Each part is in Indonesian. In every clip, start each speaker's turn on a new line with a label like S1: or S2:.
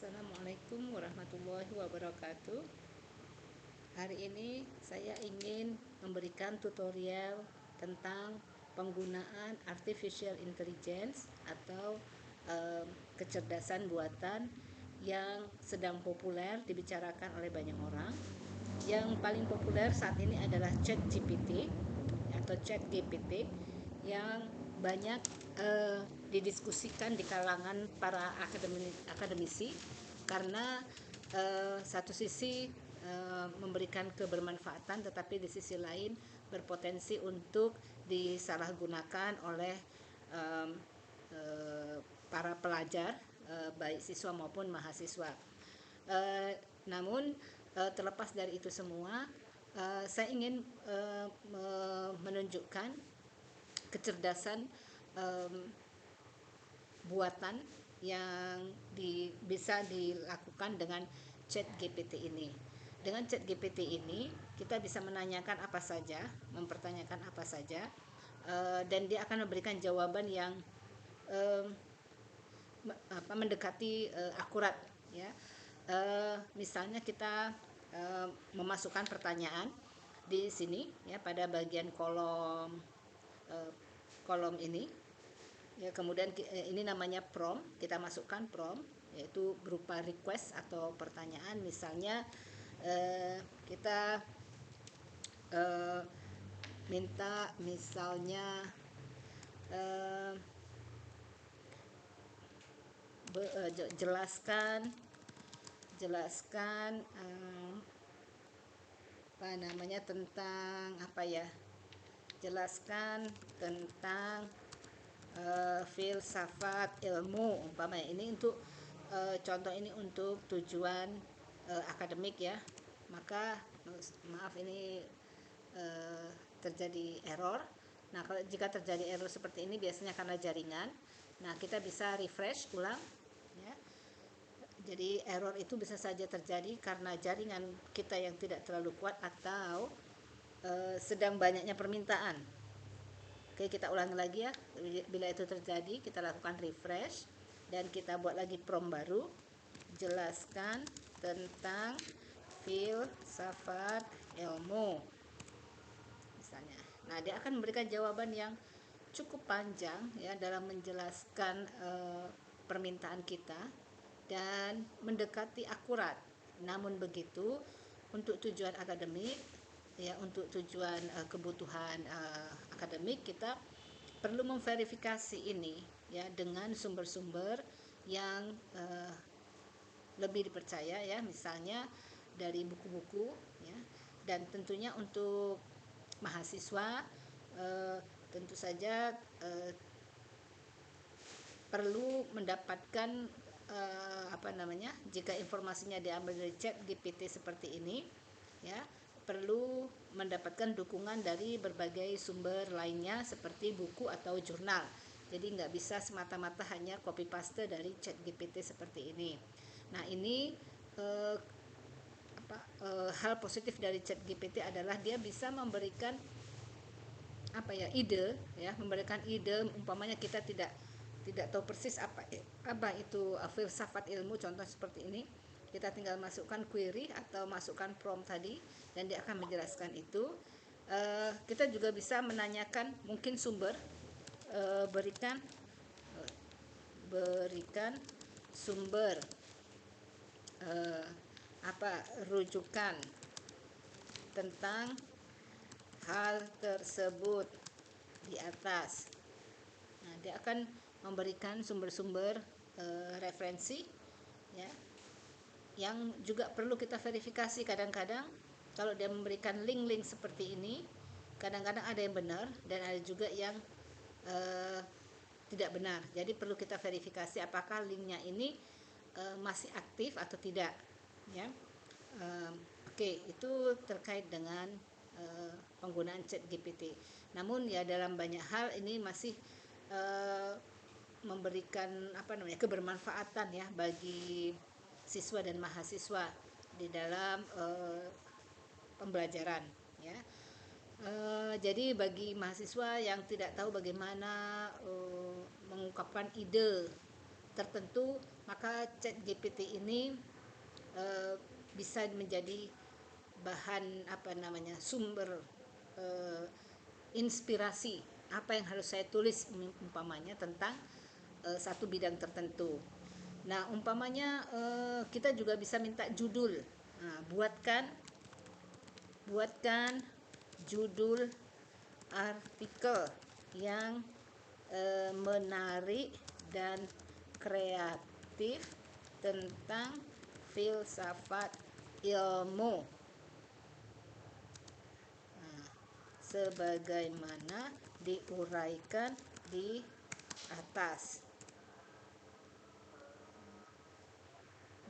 S1: Assalamualaikum warahmatullahi wabarakatuh. Hari ini saya ingin memberikan tutorial tentang penggunaan artificial intelligence atau kecerdasan buatan yang sedang populer dibicarakan oleh banyak orang. Yang paling populer saat ini adalah ChatGPT atau ChatGPT yang banyak didiskusikan di kalangan para akademisi karena satu sisi memberikan kebermanfaatan, tetapi di sisi lain berpotensi untuk disalahgunakan oleh para pelajar, baik siswa maupun mahasiswa. Namun terlepas dari itu semua, saya ingin menunjukkan kecerdasan buatan yang bisa dilakukan dengan ChatGPT ini. Dengan ChatGPT ini kita bisa menanyakan apa saja, mempertanyakan apa saja, dan dia akan memberikan jawaban yang mendekati akurat, ya. Misalnya kita memasukkan pertanyaan di sini, ya, pada bagian kolom ini, ya. Kemudian ini namanya prompt, kita masukkan prompt, yaitu berupa request atau pertanyaan. Misalnya kita minta misalnya jelaskan tentang apa, ya, jelaskan tentang filsafat ilmu, umpamanya. Ini untuk contoh ini untuk tujuan akademik, ya. Maka maaf, ini terjadi error. Nah, kalau jika terjadi error seperti ini biasanya karena jaringan. Nah, kita bisa refresh ulang, ya. Jadi error itu bisa saja terjadi karena jaringan kita yang tidak terlalu kuat atau sedang banyaknya permintaan. Oke, kita ulangi lagi, ya. Bila itu terjadi, kita lakukan refresh dan kita buat lagi prompt baru. Jelaskan tentang filsafat ilmu, misalnya. Nah, dia akan memberikan jawaban yang cukup panjang, ya, dalam menjelaskan permintaan kita dan mendekati akurat. Namun begitu, untuk tujuan akademik, ya, untuk tujuan kebutuhan akademik, kita perlu memverifikasi ini, ya, dengan sumber-sumber yang lebih dipercaya, ya, misalnya dari buku-buku, ya. Dan tentunya untuk mahasiswa tentu saja perlu mendapatkan jika informasinya diambil dari ChatGPT seperti ini, ya, perlu mendapatkan dukungan dari berbagai sumber lainnya seperti buku atau jurnal. Jadi nggak bisa semata-mata hanya copy paste dari ChatGPT seperti ini. Nah, ini hal positif dari ChatGPT adalah dia bisa memberikan ide, ya, memberikan ide. Umpamanya kita tidak tahu persis apa itu filsafat ilmu, contoh seperti ini, kita tinggal masukkan query atau masukkan prompt tadi dan dia akan menjelaskan itu. Kita juga bisa menanyakan mungkin sumber, berikan sumber rujukan tentang hal tersebut di atas. Nah, dia akan memberikan sumber-sumber referensi, ya, yang juga perlu kita verifikasi. Kadang-kadang kalau dia memberikan link-link seperti ini, kadang-kadang ada yang benar dan ada juga yang tidak benar. Jadi perlu kita verifikasi apakah linknya ini masih aktif atau tidak, ya. Oke, itu terkait dengan penggunaan ChatGPT. Namun, ya, dalam banyak hal ini masih memberikan kebermanfaatan, ya, bagi siswa dan mahasiswa di dalam pembelajaran, ya. Jadi bagi mahasiswa yang tidak tahu bagaimana mengungkapkan ide tertentu, maka ChatGPT ini bisa menjadi bahan sumber inspirasi apa yang harus saya tulis umpamanya tentang satu bidang tertentu. Nah, umpamanya kita juga bisa minta judul. Nah, buatkan judul artikel yang menarik dan kreatif tentang filsafat ilmu. Nah, sebagaimana diuraikan di atas.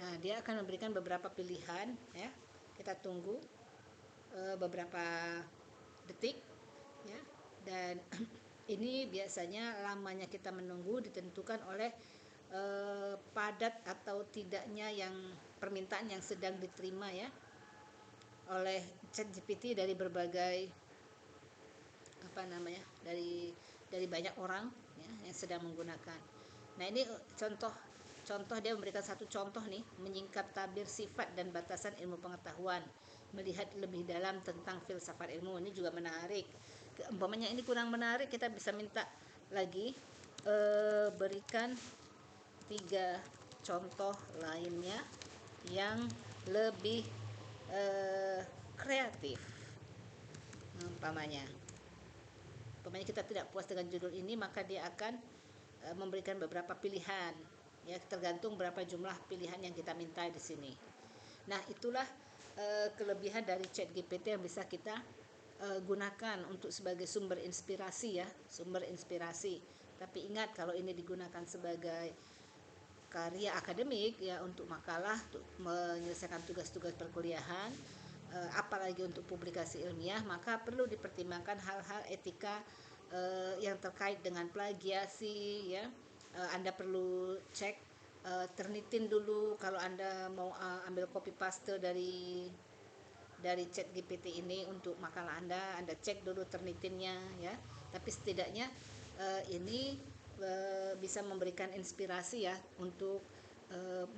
S1: Nah, dia akan memberikan beberapa pilihan, ya. Kita tunggu beberapa detik, ya. Dan ini biasanya lamanya kita menunggu ditentukan oleh padat atau tidaknya yang permintaan yang sedang diterima, ya, oleh ChatGPT dari berbagai dari banyak orang, ya, yang sedang menggunakan. Nah, ini contoh dia memberikan satu contoh nih, menyingkap tabir sifat dan batasan ilmu pengetahuan, melihat lebih dalam tentang filsafat ilmu. Ini juga menarik. Umpamanya ini kurang menarik, kita bisa minta lagi berikan 3 contoh lainnya yang lebih kreatif. Umpamanya kita tidak puas dengan judul ini, maka dia akan memberikan beberapa pilihan, ya, tergantung berapa jumlah pilihan yang kita minta di sini. Nah, itulah kelebihan dari ChatGPT yang bisa kita gunakan untuk sebagai sumber inspirasi, ya, sumber inspirasi. Tapi ingat, kalau ini digunakan sebagai karya akademik, ya, untuk makalah, untuk menyelesaikan tugas-tugas perkuliahan, apalagi untuk publikasi ilmiah, maka perlu dipertimbangkan hal-hal etika yang terkait dengan plagiasi, ya. Anda perlu cek Turnitin dulu kalau Anda mau ambil copy paste dari ChatGPT ini untuk makalah Anda cek dulu Turnitinnya, ya. Tapi setidaknya ini bisa memberikan inspirasi, ya, untuk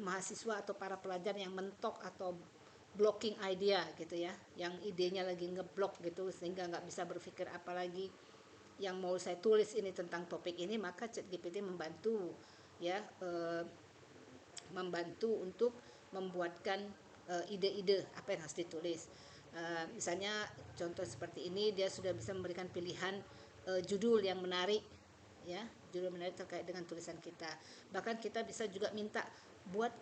S1: mahasiswa atau para pelajar yang mentok atau blocking idea gitu, ya, yang idenya lagi ngeblok gitu sehingga nggak bisa berpikir apalagi yang mau saya tulis ini tentang topik ini, maka ChatGPT membantu, ya, membantu untuk membuatkan ide-ide apa yang harus ditulis. Misalnya contoh seperti ini, dia sudah bisa memberikan pilihan judul yang menarik, ya, judul menarik terkait dengan tulisan kita. Bahkan kita bisa juga minta buat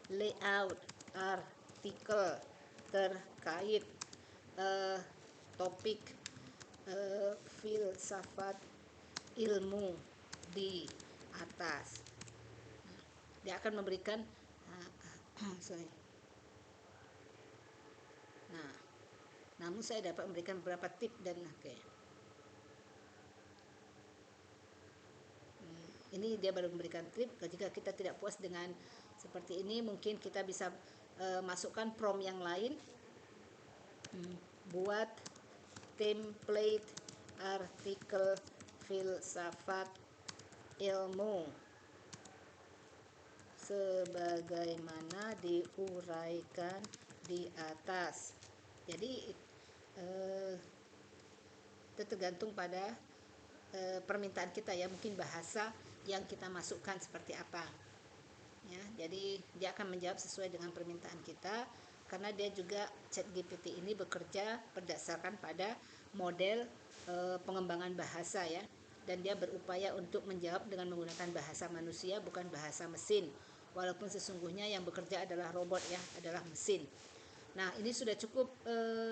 S1: layout artikel terkait topik filsafat ilmu di atas. Dia akan memberikan namun saya dapat memberikan beberapa tip dan ini dia baru memberikan tip. Jika kita tidak puas dengan seperti ini, mungkin kita bisa masukkan prompt yang lain. Buat template artikel filsafat ilmu sebagaimana diuraikan di atas. Jadi itu tergantung pada permintaan kita, ya, mungkin bahasa yang kita masukkan seperti apa, ya. Jadi dia akan menjawab sesuai dengan permintaan kita, karena dia juga ChatGPT ini bekerja berdasarkan pada model pengembangan bahasa, ya, dan dia berupaya untuk menjawab dengan menggunakan bahasa manusia, bukan bahasa mesin, walaupun sesungguhnya yang bekerja adalah robot, ya, adalah mesin. Nah, ini sudah cukup,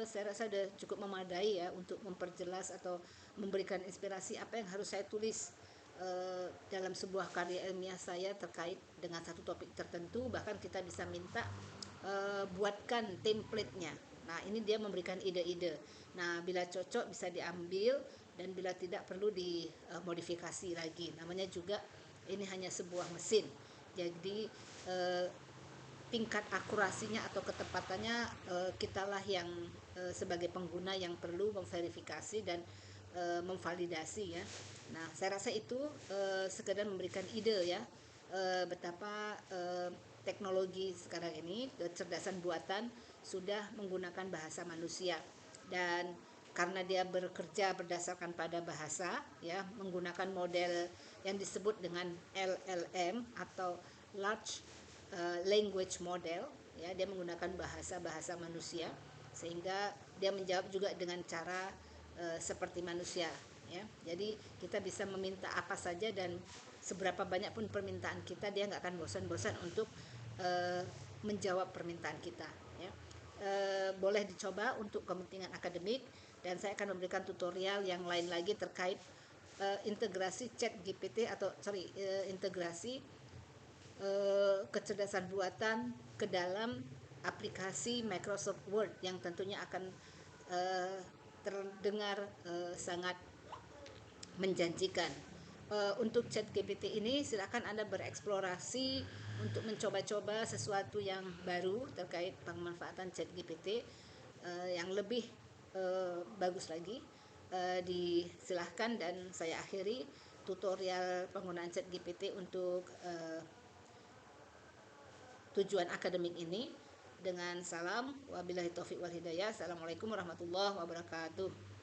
S1: saya rasa sudah cukup memadai, ya, untuk memperjelas atau memberikan inspirasi apa yang harus saya tulis dalam sebuah karya ilmiah saya terkait dengan satu topik tertentu. Bahkan kita bisa minta buatkan template-nya. Nah, ini dia memberikan ide-ide. Nah, bila cocok bisa diambil, dan bila tidak perlu dimodifikasi lagi. Namanya juga ini hanya sebuah mesin. Jadi tingkat akurasinya atau ketepatannya kitalah yang sebagai pengguna yang perlu memverifikasi dan memvalidasi, ya. Nah, saya rasa itu sekedar memberikan ide ya, betapa teknologi sekarang ini, kecerdasan buatan sudah menggunakan bahasa manusia, dan karena dia bekerja berdasarkan pada bahasa ya, menggunakan model yang disebut dengan LLM atau large language model ya, dia menggunakan bahasa manusia sehingga dia menjawab juga dengan cara seperti manusia ya. Jadi kita bisa meminta apa saja dan seberapa banyak pun permintaan kita, dia nggak akan bosan-bosan untuk menjawab permintaan kita ya. Boleh dicoba untuk kepentingan akademik, dan saya akan memberikan tutorial yang lain lagi terkait integrasi chat GPT atau integrasi kecerdasan buatan ke dalam aplikasi Microsoft Word yang tentunya akan terdengar sangat menjanjikan. Untuk chat GPT ini silakan Anda bereksplorasi untuk mencoba-coba sesuatu yang baru terkait pemanfaatan chat GPT yang lebih bagus lagi. Disilahkan, dan saya akhiri tutorial penggunaan chat GPT untuk tujuan akademik ini dengan salam wabillahi taufiq wal hidayah. Assalamualaikum warahmatullahi wabarakatuh.